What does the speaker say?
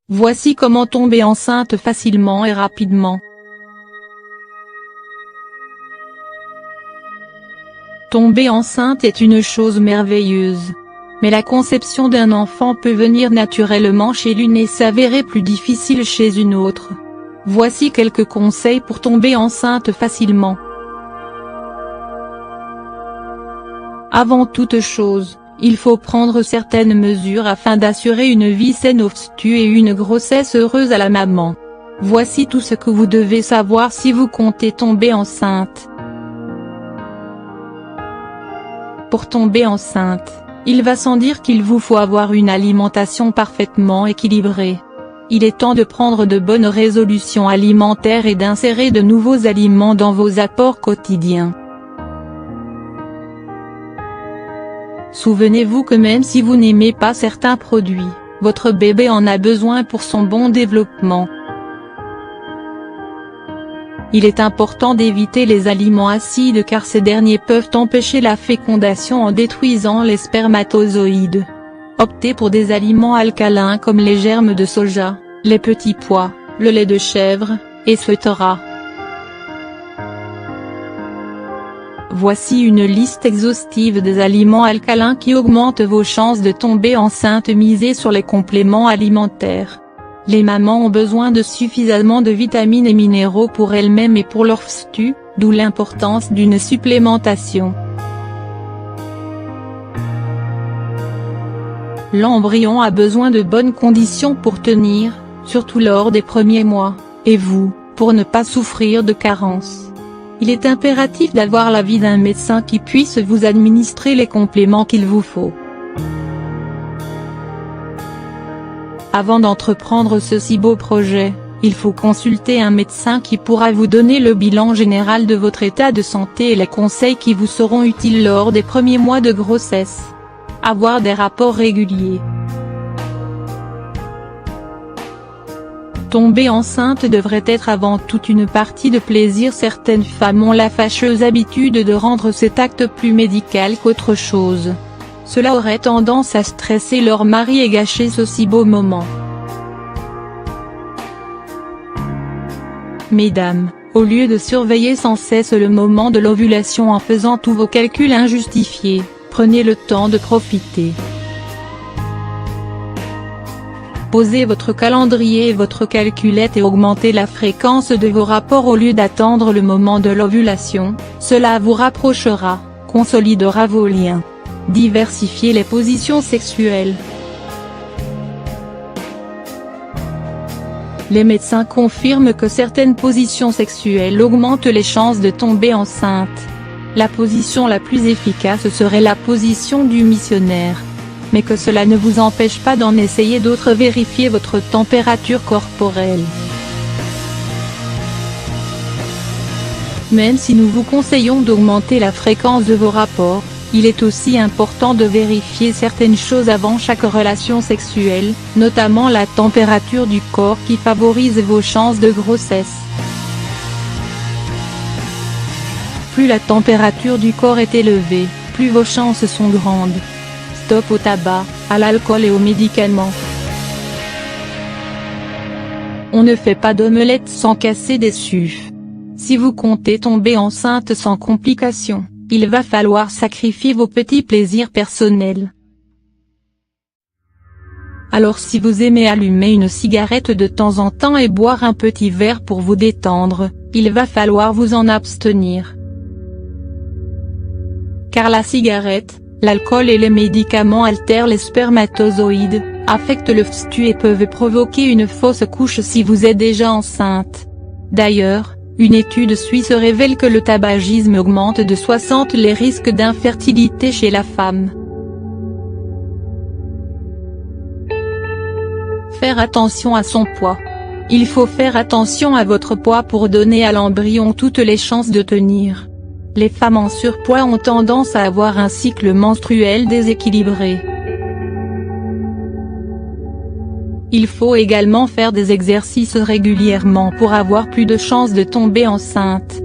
Voici comment tomber enceinte facilement et rapidement. Tomber enceinte est une chose merveilleuse. Mais la conception d'un enfant peut venir naturellement chez l'une et s'avérer plus difficile chez une autre. Voici quelques conseils pour tomber enceinte facilement. Avant toute chose, il faut prendre certaines mesures afin d'assurer une vie saine au fœtus et une grossesse heureuse à la maman. Voici tout ce que vous devez savoir si vous comptez tomber enceinte. Pour tomber enceinte, il va sans dire qu'il vous faut avoir une alimentation parfaitement équilibrée. Il est temps de prendre de bonnes résolutions alimentaires et d'insérer de nouveaux aliments dans vos apports quotidiens. Souvenez-vous que même si vous n'aimez pas certains produits, votre bébé en a besoin pour son bon développement. Il est important d'éviter les aliments acides car ces derniers peuvent empêcher la fécondation en détruisant les spermatozoïdes. Optez pour des aliments alcalins comme les germes de soja, les petits pois, le lait de chèvre, etc. Voici une liste exhaustive des aliments alcalins qui augmentent vos chances de tomber enceinte. Misez sur les compléments alimentaires. Les mamans ont besoin de suffisamment de vitamines et minéraux pour elles-mêmes et pour leur fœtus, d'où l'importance d'une supplémentation. L'embryon a besoin de bonnes conditions pour tenir, surtout lors des premiers mois, et vous, pour ne pas souffrir de carences. Il est impératif d'avoir l'avis d'un médecin qui puisse vous administrer les compléments qu'il vous faut. Avant d'entreprendre ce si beau projet, il faut consulter un médecin qui pourra vous donner le bilan général de votre état de santé et les conseils qui vous seront utiles lors des premiers mois de grossesse. Avoir des rapports réguliers. Tomber enceinte devrait être avant tout une partie de plaisir. Certaines femmes ont la fâcheuse habitude de rendre cet acte plus médical qu'autre chose. Cela aurait tendance à stresser leur mari et gâcher ce si beau moment. Mesdames, au lieu de surveiller sans cesse le moment de l'ovulation en faisant tous vos calculs injustifiés, prenez le temps de profiter. Posez votre calendrier et votre calculette et augmentez la fréquence de vos rapports au lieu d'attendre le moment de l'ovulation, cela vous rapprochera, consolidera vos liens. Diversifiez les positions sexuelles. Les médecins confirment que certaines positions sexuelles augmentent les chances de tomber enceinte. La position la plus efficace serait la position du missionnaire. Mais que cela ne vous empêche pas d'en essayer d'autres. Vérifiez votre température corporelle. Même si nous vous conseillons d'augmenter la fréquence de vos rapports, il est aussi important de vérifier certaines choses avant chaque relation sexuelle, notamment la température du corps qui favorise vos chances de grossesse. Plus la température du corps est élevée, plus vos chances sont grandes. Stop au tabac, à l'alcool et aux médicaments. On ne fait pas d'omelette sans casser des œufs. Si vous comptez tomber enceinte sans complications, il va falloir sacrifier vos petits plaisirs personnels. Alors si vous aimez allumer une cigarette de temps en temps et boire un petit verre pour vous détendre, il va falloir vous en abstenir. Car la cigarette, l'alcool et les médicaments altèrent les spermatozoïdes, affectent le fœtus et peuvent provoquer une fausse couche si vous êtes déjà enceinte. D'ailleurs, une étude suisse révèle que le tabagisme augmente de 60 les risques d'infertilité chez la femme. Faire attention à son poids. Il faut faire attention à votre poids pour donner à l'embryon toutes les chances de tenir. Les femmes en surpoids ont tendance à avoir un cycle menstruel déséquilibré. Il faut également faire des exercices régulièrement pour avoir plus de chances de tomber enceinte.